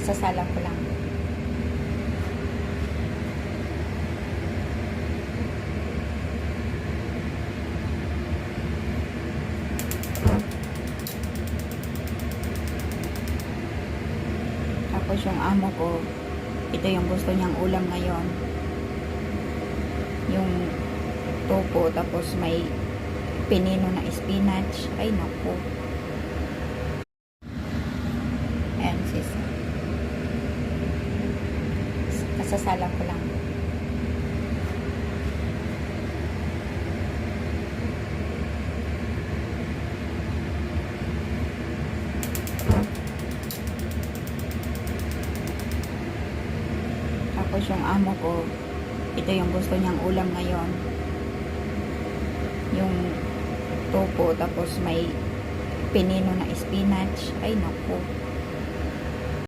Kasasalang ko lang. Tapos yung amo ko, ito yung gusto niyang ulam ngayon. Yung topo, tapos may pinino na spinach. Ay, naku. Ayan, sis. Kasasalang ko lang. Tapos yung amo ko, ito yung gusto niyang ulam ngayon. Yung topo, tapos may pinino na spinach. Ay, naku.